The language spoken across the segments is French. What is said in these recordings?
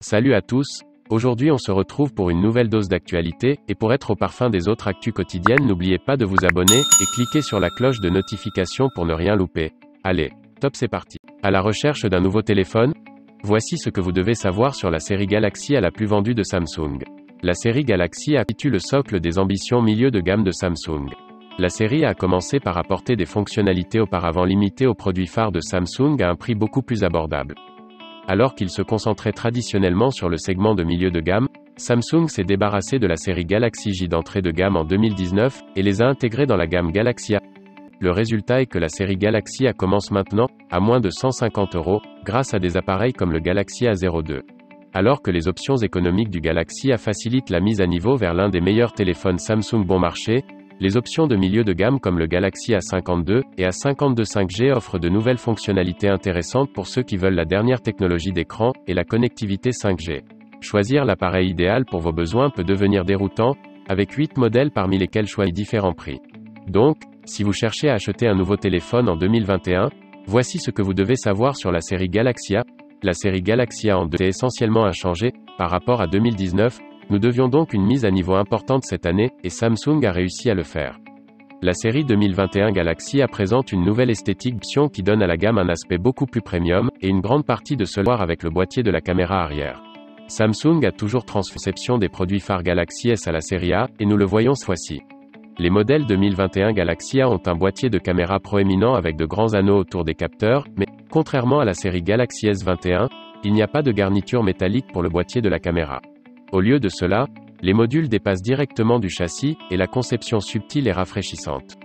Salut à tous, aujourd'hui on se retrouve pour une nouvelle dose d'actualité, et pour être au parfum des autres actus quotidiennes, n'oubliez pas de vous abonner, et cliquez sur la cloche de notification pour ne rien louper. Allez, top, c'est parti. À la recherche d'un nouveau téléphone? Voici ce que vous devez savoir sur la série Galaxy la plus vendue de Samsung. La série Galaxy constitue le socle des ambitions milieu de gamme de Samsung. La série a commencé par apporter des fonctionnalités auparavant limitées aux produits phares de Samsung à un prix beaucoup plus abordable. Alors qu'il se concentrait traditionnellement sur le segment de milieu de gamme, Samsung s'est débarrassé de la série Galaxy J d'entrée de gamme en 2019, et les a intégrés dans la gamme Galaxy A. Le résultat est que la série Galaxy A commence maintenant, à moins de 150 €, grâce à des appareils comme le Galaxy A02. Alors que les options économiques du Galaxy A facilitent la mise à niveau vers l'un des meilleurs téléphones Samsung bon marché, les options de milieu de gamme comme le Galaxy A52 et A52 5G offrent de nouvelles fonctionnalités intéressantes pour ceux qui veulent la dernière technologie d'écran et la connectivité 5G. Choisir l'appareil idéal pour vos besoins peut devenir déroutant, avec 8 modèles parmi lesquels choisir différents prix. Donc, si vous cherchez à acheter un nouveau téléphone en 2021, voici ce que vous devez savoir sur la série Galaxy A. La série Galaxy A en 2 est essentiellement inchangée par rapport à 2019. Nous devions donc une mise à niveau importante cette année, et Samsung a réussi à le faire. La série 2021 Galaxy A présente une nouvelle esthétique option qui donne à la gamme un aspect beaucoup plus premium, et une grande partie de ce voir avec le boîtier de la caméra arrière. Samsung a toujours transconception des produits phares Galaxy S à la série A, et nous le voyons cette fois-ci. Les modèles 2021 Galaxy A ont un boîtier de caméra proéminent avec de grands anneaux autour des capteurs, mais, contrairement à la série Galaxy S21, il n'y a pas de garniture métallique pour le boîtier de la caméra. Au lieu de cela, les modules dépassent directement du châssis, et la conception subtile et rafraîchissante.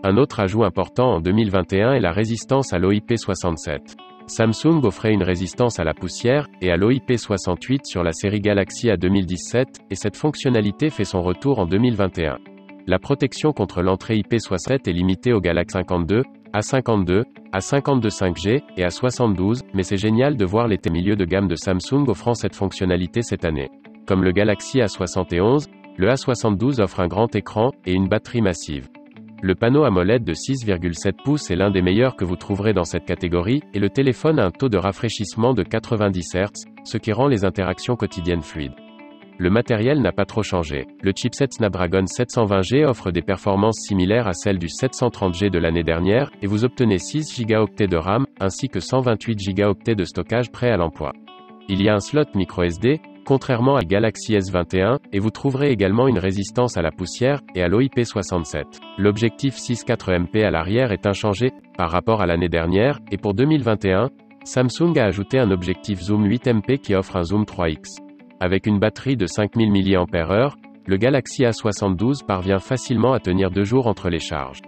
Un autre ajout important en 2021 est la résistance à l'OIP67. Samsung offrait une résistance à la poussière, et à l'OIP68 sur la série Galaxy A 2017, et cette fonctionnalité fait son retour en 2021. La protection contre l'entrée IP67 est limitée au Galaxy A52, A52, A52 5G, et A72, mais c'est génial de voir les milieux de gamme de Samsung offrant cette fonctionnalité cette année. Comme le Galaxy A71, le A72 offre un grand écran, et une batterie massive. Le panneau AMOLED de 6,7 pouces est l'un des meilleurs que vous trouverez dans cette catégorie, et le téléphone a un taux de rafraîchissement de 90 Hz, ce qui rend les interactions quotidiennes fluides. Le matériel n'a pas trop changé. Le chipset Snapdragon 720G offre des performances similaires à celles du 730G de l'année dernière, et vous obtenez 6 Go de RAM, ainsi que 128 Go de stockage prêt à l'emploi. Il y a un slot microSD, contrairement à Galaxy S21, et vous trouverez également une résistance à la poussière, et à l'OIP67. L'objectif 6.4 MP à l'arrière est inchangé, par rapport à l'année dernière, et pour 2021, Samsung a ajouté un objectif zoom 8 MP qui offre un zoom 3x. Avec une batterie de 5000 mAh, le Galaxy A72 parvient facilement à tenir 2 jours entre les charges.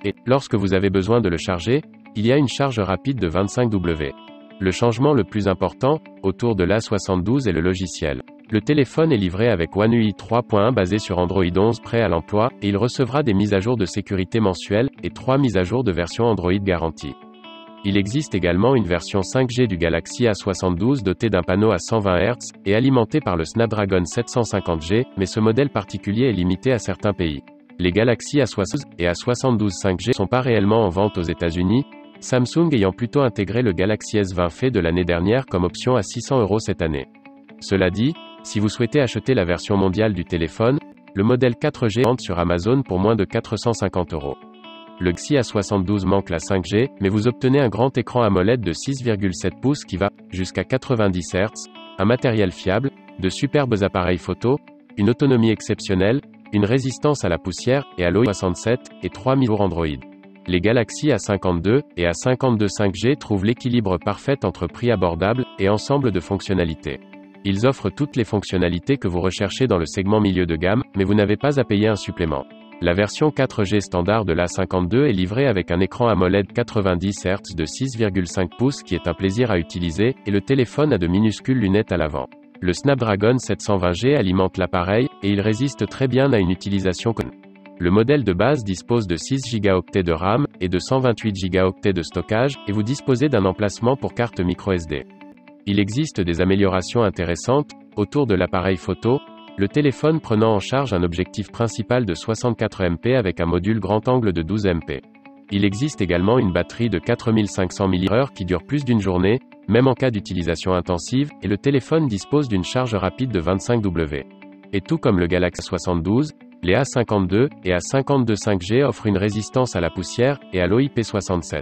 Et, lorsque vous avez besoin de le charger, il y a une charge rapide de 25 W. Le changement le plus important, autour de l'A72 est le logiciel. Le téléphone est livré avec One UI 3.1 basé sur Android 11 prêt à l'emploi, et il recevra des mises à jour de sécurité mensuelles, et 3 mises à jour de version Android garantie. Il existe également une version 5G du Galaxy A72 dotée d'un panneau à 120 Hz, et alimenté par le Snapdragon 750G, mais ce modèle particulier est limité à certains pays. Les Galaxy A72 et A72 5G sont pas réellement en vente aux États-Unis, Samsung ayant plutôt intégré le Galaxy S20 fait de l'année dernière comme option à 600 € cette année. Cela dit, si vous souhaitez acheter la version mondiale du téléphone, le modèle 4G vend sur Amazon pour moins de 450 €. Le Galaxy A72 manque la 5G, mais vous obtenez un grand écran AMOLED de 6,7 pouces qui va jusqu'à 90 Hz, un matériel fiable, de superbes appareils photo, une autonomie exceptionnelle, une résistance à la poussière et à l'OIP67, et 3 mises à jour Android. Les Galaxy A52 et A52 5G trouvent l'équilibre parfait entre prix abordable et ensemble de fonctionnalités. Ils offrent toutes les fonctionnalités que vous recherchez dans le segment milieu de gamme, mais vous n'avez pas à payer un supplément. La version 4G standard de l'A52 est livrée avec un écran AMOLED 90 Hz de 6,5 pouces qui est un plaisir à utiliser, et le téléphone a de minuscules lunettes à l'avant. Le Snapdragon 720G alimente l'appareil, et il résiste très bien à une utilisation continue. Le modèle de base dispose de 6 Go de RAM, et de 128 Go de stockage, et vous disposez d'un emplacement pour carte microSD. Il existe des améliorations intéressantes, autour de l'appareil photo, le téléphone prenant en charge un objectif principal de 64 MP avec un module grand angle de 12 MP. Il existe également une batterie de 4500 mAh qui dure plus d'une journée, même en cas d'utilisation intensive, et le téléphone dispose d'une charge rapide de 25 W. Et tout comme le Galaxy A72, les A52 et A52 5G offrent une résistance à la poussière et à l'IP67.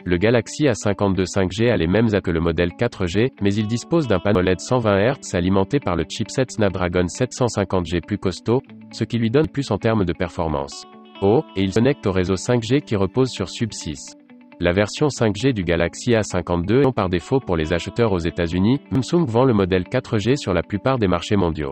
Le Galaxy A52 5G a les mêmes aides que le modèle 4G, mais il dispose d'un panneau LED 120 Hz alimenté par le chipset Snapdragon 750G plus costaud, ce qui lui donne plus en termes de performance. Et il se connecte au réseau 5G qui repose sur Sub 6. La version 5G du Galaxy A52 est par défaut pour les acheteurs aux États-Unis. Samsung vend le modèle 4G sur la plupart des marchés mondiaux.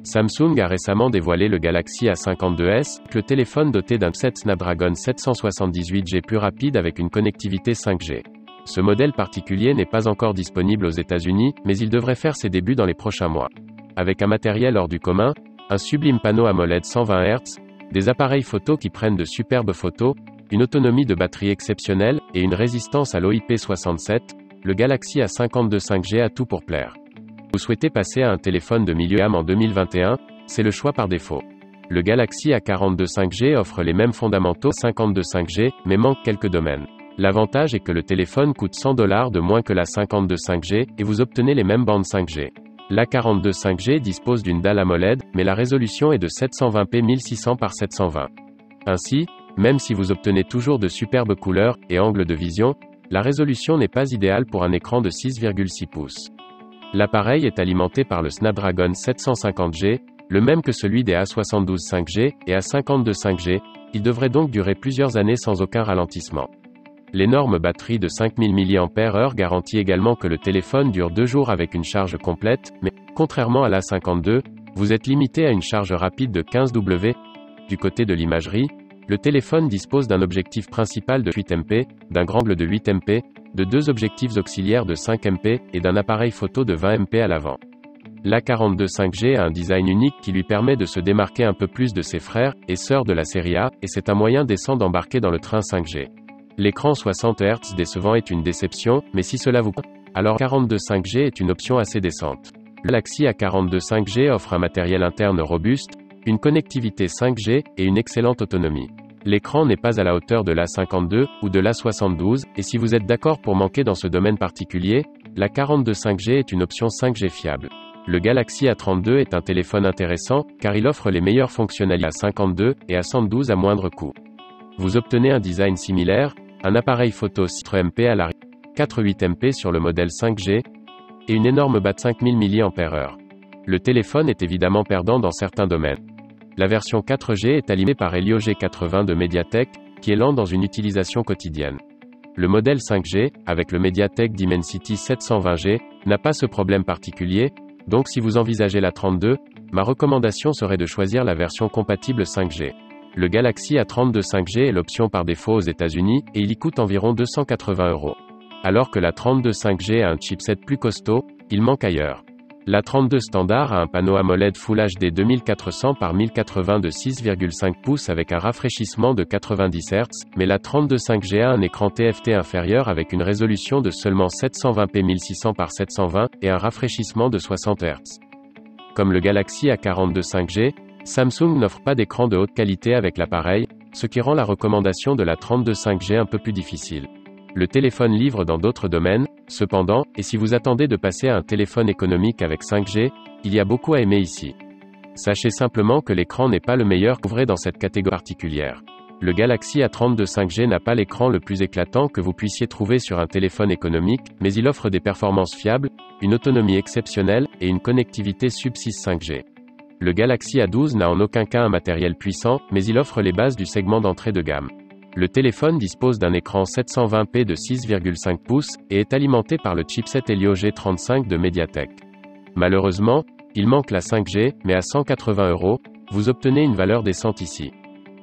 Samsung a récemment dévoilé le Galaxy A52s, le téléphone doté d'un chipset Snapdragon 778G plus rapide avec une connectivité 5G. Ce modèle particulier n'est pas encore disponible aux États-Unis, mais il devrait faire ses débuts dans les prochains mois. Avec un matériel hors du commun, un sublime panneau AMOLED 120 Hz, des appareils photo qui prennent de superbes photos, une autonomie de batterie exceptionnelle, et une résistance à l'IP67, le Galaxy A52 5G a tout pour plaire. Vous souhaitez passer à un téléphone de milieu de gamme en 2021, c'est le choix par défaut. Le Galaxy A42 5G offre les mêmes fondamentaux 52 5G, mais manque quelques domaines. L'avantage est que le téléphone coûte $100 de moins que la 52 5G, et vous obtenez les mêmes bandes 5G. L'A42 5G dispose d'une dalle AMOLED, mais la résolution est de 720p 1600 par 720. Ainsi, même si vous obtenez toujours de superbes couleurs et angles de vision, la résolution n'est pas idéale pour un écran de 6,6 pouces. L'appareil est alimenté par le Snapdragon 750G, le même que celui des A72 5G et A52 5G, il devrait donc durer plusieurs années sans aucun ralentissement. L'énorme batterie de 5000 mAh garantit également que le téléphone dure 2 jours avec une charge complète, mais, contrairement à l'A52, vous êtes limité à une charge rapide de 15 W. Du côté de l'imagerie, le téléphone dispose d'un objectif principal de 8 MP, d'un grand angle de 8 MP, de 2 objectifs auxiliaires de 5 MP, et d'un appareil photo de 20 MP à l'avant. L'A42 5G a un design unique qui lui permet de se démarquer un peu plus de ses frères et sœurs de la série A, et c'est un moyen décent d'embarquer dans le train 5G. L'écran 60 Hz décevant est une déception, mais si cela vous plaît, alors l'A42 5G est une option assez décente. Le Galaxy A42 5G offre un matériel interne robuste, une connectivité 5G, et une excellente autonomie. L'écran n'est pas à la hauteur de l'A52 ou de l'A72, et si vous êtes d'accord pour manquer dans ce domaine particulier, l'A42 5G est une option 5G fiable. Le Galaxy A32 est un téléphone intéressant, car il offre les meilleures fonctionnalités A52 et A112 à moindre coût. Vous obtenez un design similaire, un appareil photo 6 MP à l'arrière, 4-8 MP sur le modèle 5G, et une énorme batterie 5000 mAh. Le téléphone est évidemment perdant dans certains domaines. La version 4G est alimentée par Helio G80 de Mediatek, qui est lent dans une utilisation quotidienne. Le modèle 5G, avec le Mediatek Dimensity 720G, n'a pas ce problème particulier, donc si vous envisagez l'A32, ma recommandation serait de choisir la version compatible 5G. Le Galaxy A32 5G est l'option par défaut aux États-Unis, et il y coûte environ 280 €. Alors que l'A32 5G a un chipset plus costaud, il manque ailleurs. L'A32 standard a un panneau AMOLED Full HD 2400 par 1080 de 6,5 pouces avec un rafraîchissement de 90 Hz, mais l'A32 5G a un écran TFT inférieur avec une résolution de seulement 720p 1600 par 720 et un rafraîchissement de 60 Hz. Comme le Galaxy A42 5G, Samsung n'offre pas d'écran de haute qualité avec l'appareil, ce qui rend la recommandation de l'A32 5G un peu plus difficile. Le téléphone livre dans d'autres domaines, cependant, et si vous attendez de passer à un téléphone économique avec 5G, il y a beaucoup à aimer ici. Sachez simplement que l'écran n'est pas le meilleur couvré dans cette catégorie particulière. Le Galaxy A32 5G n'a pas l'écran le plus éclatant que vous puissiez trouver sur un téléphone économique, mais il offre des performances fiables, une autonomie exceptionnelle, et une connectivité sub 6 5G. Le Galaxy A12 n'a en aucun cas un matériel puissant, mais il offre les bases du segment d'entrée de gamme. Le téléphone dispose d'un écran 720p de 6,5 pouces, et est alimenté par le chipset Helio G35 de Mediatek. Malheureusement, il manque la 5G, mais à 180 €, vous obtenez une valeur décente ici.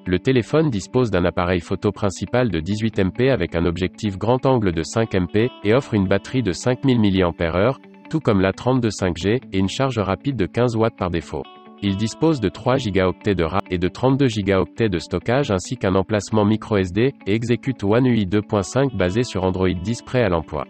Le téléphone dispose d'un appareil photo principal de 18 MP avec un objectif grand angle de 5 MP, et offre une batterie de 5000 mAh, tout comme l'A32 5G, et une charge rapide de 15 watts par défaut. Il dispose de 3 Go de RAM et de 32 Go de stockage ainsi qu'un emplacement microSD, et exécute One UI 2.5 basé sur Android 10 prêt à l'emploi.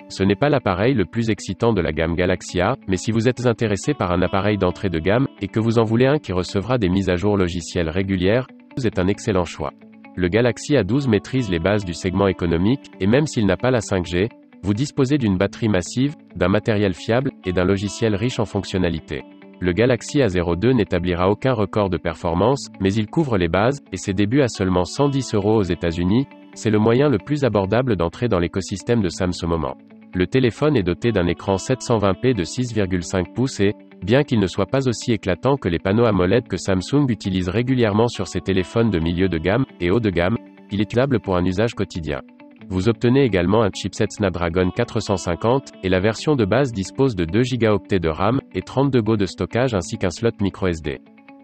Ce n'est pas l'appareil le plus excitant de la gamme Galaxy A, mais si vous êtes intéressé par un appareil d'entrée de gamme, et que vous en voulez un qui recevra des mises à jour logicielles régulières, c'est un excellent choix. Le Galaxy A12 maîtrise les bases du segment économique, et même s'il n'a pas la 5G, vous disposez d'une batterie massive, d'un matériel fiable, et d'un logiciel riche en fonctionnalités. Le Galaxy A02 n'établira aucun record de performance, mais il couvre les bases, et ses débuts à seulement 110 € aux États-Unis, c'est le moyen le plus abordable d'entrer dans l'écosystème de Samsung au moment. Le téléphone est doté d'un écran 720p de 6,5 pouces et, bien qu'il ne soit pas aussi éclatant que les panneaux AMOLED que Samsung utilise régulièrement sur ses téléphones de milieu de gamme et haut de gamme, il est utilisable pour un usage quotidien. Vous obtenez également un chipset Snapdragon 450, et la version de base dispose de 2 Go de RAM, et 32 Go de stockage ainsi qu'un slot microSD.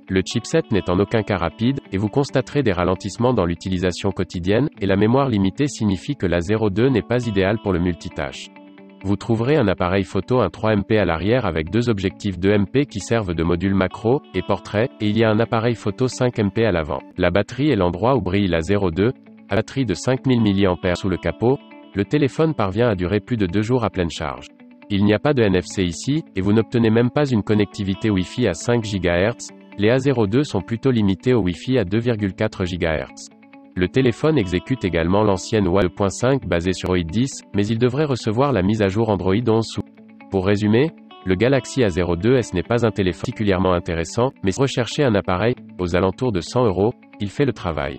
Le chipset n'est en aucun cas rapide, et vous constaterez des ralentissements dans l'utilisation quotidienne, et la mémoire limitée signifie que l'A02 n'est pas idéal pour le multitâche. Vous trouverez un appareil photo un 3MP à l'arrière avec 2 objectifs 2MP qui servent de module macro, et portrait, et il y a un appareil photo 5MP à l'avant. La batterie est l'endroit où brille l'A02. À batterie de 5000 mAh sous le capot, le téléphone parvient à durer plus de 2 jours à pleine charge. Il n'y a pas de NFC ici, et vous n'obtenez même pas une connectivité Wi-Fi à 5 GHz, les A02 sont plutôt limités au Wi-Fi à 2,4 GHz. Le téléphone exécute également l'ancienne WA 2.5 basée sur Android 10, mais il devrait recevoir la mise à jour Android 11 sous. Pour résumer, le Galaxy A02s n'est pas un téléphone particulièrement intéressant, mais si recherchez un appareil, aux alentours de 100 €, il fait le travail.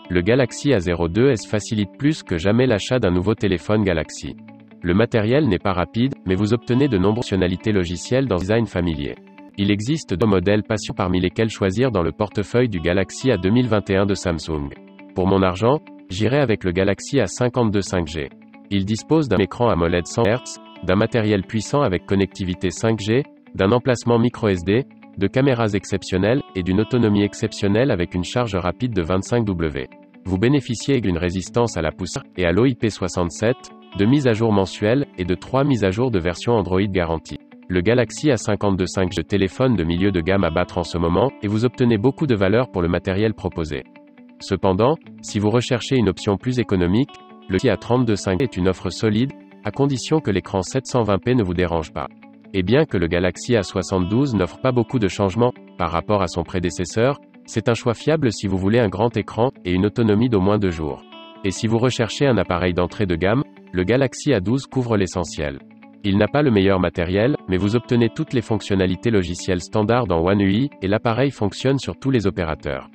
Le Galaxy A02s facilite plus que jamais l'achat d'un nouveau téléphone Galaxy. Le matériel n'est pas rapide, mais vous obtenez de nombreuses fonctionnalités logicielles dans un design familier. Il existe 2 modèles patients parmi lesquels choisir dans le portefeuille du Galaxy A 2021 de Samsung. Pour mon argent, j'irai avec le Galaxy A52 5G. Il dispose d'un écran AMOLED 100 Hz, d'un matériel puissant avec connectivité 5G, d'un emplacement microSD, de caméras exceptionnelles, et d'une autonomie exceptionnelle avec une charge rapide de 25 W. Vous bénéficiez d'une résistance à la poussière et à l'eau IP67, de mises à jour mensuelles, et de 3 mises à jour de version Android garantie. Le Galaxy A52 5G téléphone de milieu de gamme à battre en ce moment, et vous obtenez beaucoup de valeur pour le matériel proposé. Cependant, si vous recherchez une option plus économique, le Galaxy A32 5G est une offre solide, à condition que l'écran 720p ne vous dérange pas. Et bien que le Galaxy A72 n'offre pas beaucoup de changements par rapport à son prédécesseur, c'est un choix fiable si vous voulez un grand écran et une autonomie d'au moins 2 jours. Et si vous recherchez un appareil d'entrée de gamme, le Galaxy A12 couvre l'essentiel. Il n'a pas le meilleur matériel, mais vous obtenez toutes les fonctionnalités logicielles standards dans One UI, et l'appareil fonctionne sur tous les opérateurs.